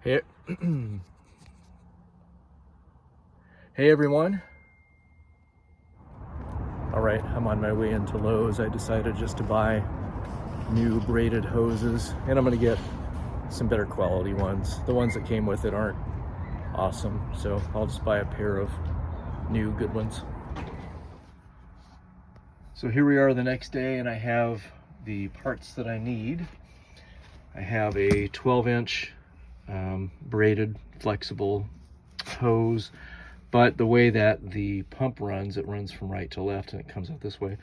Hey, hey everyone. All right, I'm on my way into Lowe's. I decided just to buy new braided hoses, and I'm gonna get some better quality ones. The ones that came with it aren't awesome, so I'll just buy a pair of new good ones. So here we are the next day, and I have the parts that I need. I have a 12-inch braided flexible hose, but the way that the pump runs, it runs from right to left and it comes out this way,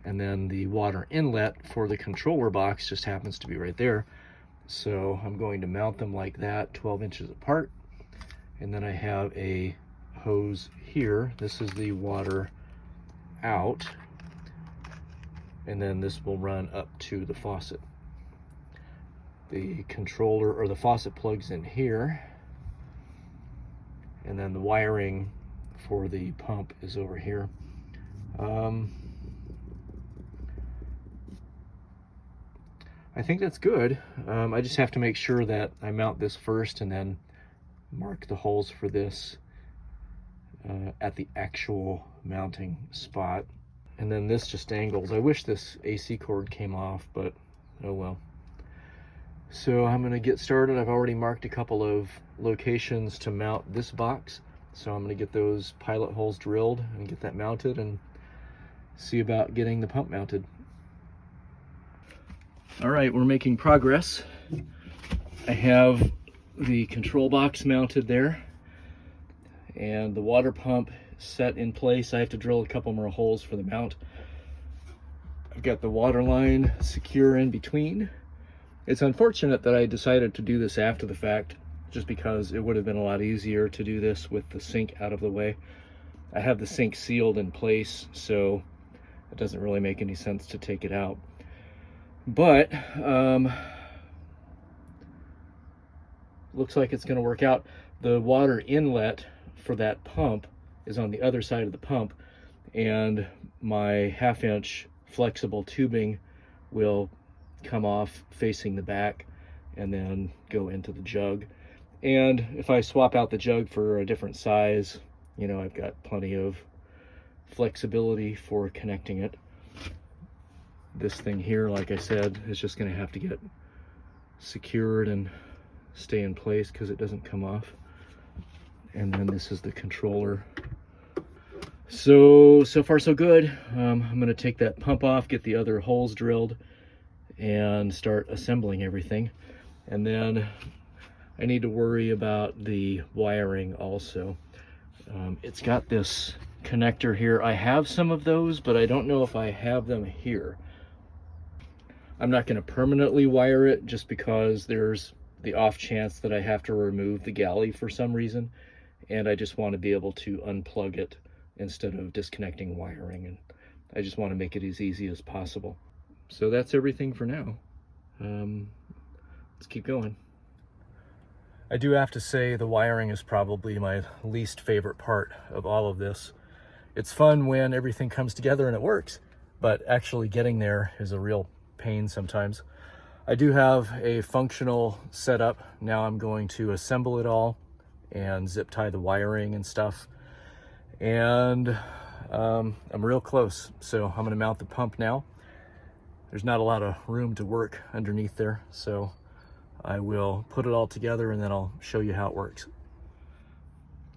and then the water inlet for the controller box just happens to be right there. So I'm going to mount them like that, 12 inches apart, and then I have a hose here. This is the water out, and then this will run up to the faucet. The controller or the faucet plugs in here, and then the wiring for the pump is over here. I think that's good. I just have to make sure that I mount this first and then mark the holes for this at the actual mounting spot. And then this just angles. I wish this AC cord came off, but oh well. So I'm gonna get started. I've already marked a couple of locations to mount this box. So I'm gonna get those pilot holes drilled and get that mounted and see about getting the pump mounted. All right, we're making progress. I have the control box mounted there and the water pump set in place. I have to drill a couple more holes for the mount. I've got the water line secure in between. It's unfortunate that I decided to do this after the fact, just because it would have been a lot easier to do this with the sink out of the way. I have the sink sealed in place, so it doesn't really make any sense to take it out. But looks like it's going to work out. The water inlet for that pump is on the other side of the pump, and my 1/2-inch flexible tubing will come off facing the back and then go into the jug. And if I swap out the jug for a different size, you know, I've got plenty of flexibility for connecting it. This thing here, like I said, is just going to have to get secured and stay in place because it doesn't come off. And then this is the controller. So far so good. I'm going to take that pump off, get the other holes drilled, and start assembling everything. And then I need to worry about the wiring also. It's got this connector here. I have some of those, but I don't know if I have them here. I'm not going to permanently wire it just because there's the off chance that I have to remove the galley for some reason, and I just want to be able to unplug it instead of disconnecting wiring, and I just want to make it as easy as possible. So that's everything for now. Let's keep going. I do have to say the wiring is probably my least favorite part of all of this. It's fun when everything comes together and it works, but actually getting there is a real pain sometimes. I do have a functional setup. Now I'm going to assemble it all and zip tie the wiring and stuff. And I'm real close. So I'm gonna mount the pump now. There's not a lot of room to work underneath there, so I will put it all together and then I'll show you how it works.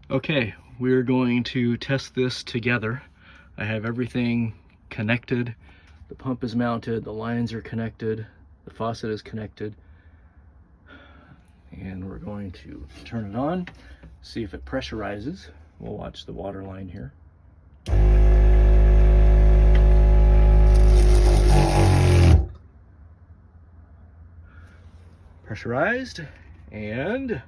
Okay, we're going to test this together. I have everything connected. The pump is mounted, the lines are connected, the faucet is connected, and we're going to turn it on, see if it pressurizes. We'll watch the water line here. Pressurized, and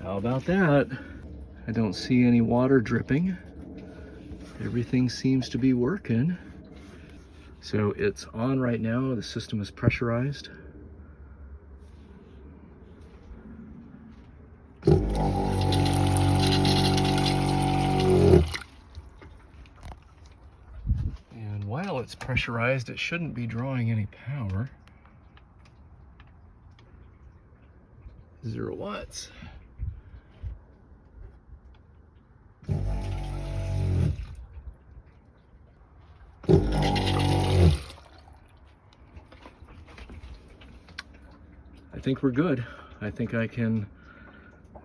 how about that? I don't see any water dripping. Everything seems to be working. So it's on right now. The system is pressurized. And while it's pressurized, it shouldn't be drawing any power. 0 watts. I think we're good. I think I can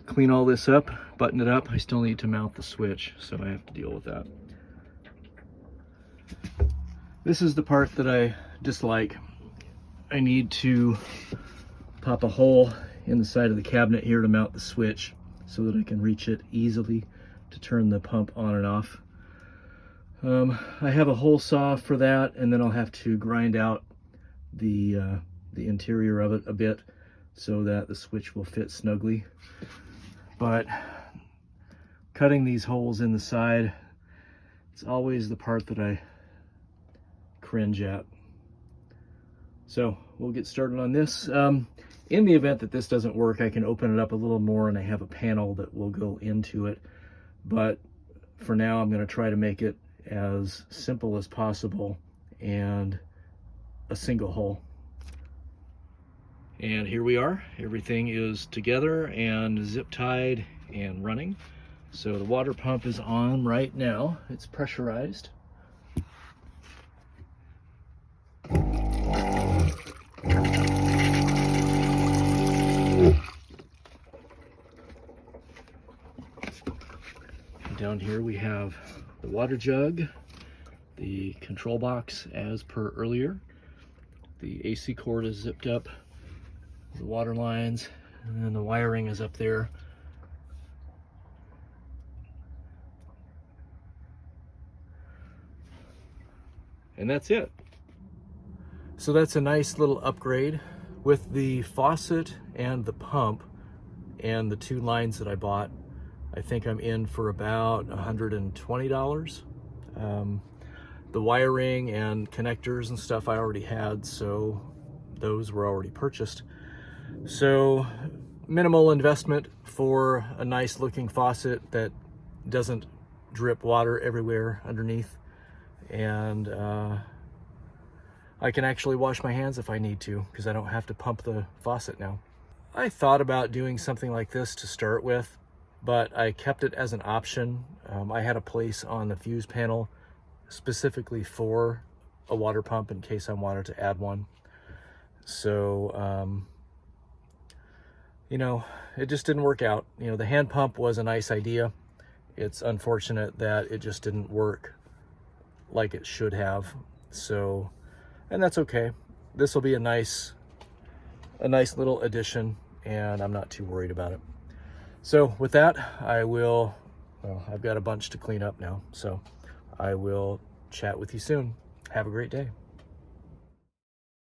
clean all this up, button it up. I still need to mount the switch, so I have to deal with that. This is the part that I dislike. I need to pop a hole in the side of the cabinet here to mount the switch so that I can reach it easily to turn the pump on and off. I have a hole saw for that, and then I'll have to grind out the interior of it a bit so that the switch will fit snugly. But cutting these holes in the side, it's always the part that I cringe at. So we'll get started on this. In the event that this doesn't work, I can open it up a little more and I have a panel that will go into it. But for now, I'm going to try to make it as simple as possible and a single hole. And here we are. Everything is together and zip tied and running. So the water pump is on right now. It's pressurized. Down here we have the water jug, the control box as per earlier. The AC cord is zipped up, the water lines, and then the wiring is up there. And that's it. So that's a nice little upgrade with the faucet and the pump and the 2 lines that I bought. I think I'm in for about $120. The wiring and connectors and stuff I already had, so those were already purchased. So minimal investment for a nice looking faucet that doesn't drip water everywhere underneath. And I can actually wash my hands if I need to, because I don't have to pump the faucet now. I thought about doing something like this to start with, but I kept it as an option. I had a place on the fuse panel specifically for a water pump in case I wanted to add one. So, you know, it just didn't work out. You know, the hand pump was a nice idea. It's unfortunate that it just didn't work like it should have. So, and that's okay. This will be a nice little addition, and I'm not too worried about it. So with that, well, I've got a bunch to clean up now, so I will chat with you soon. Have a great day.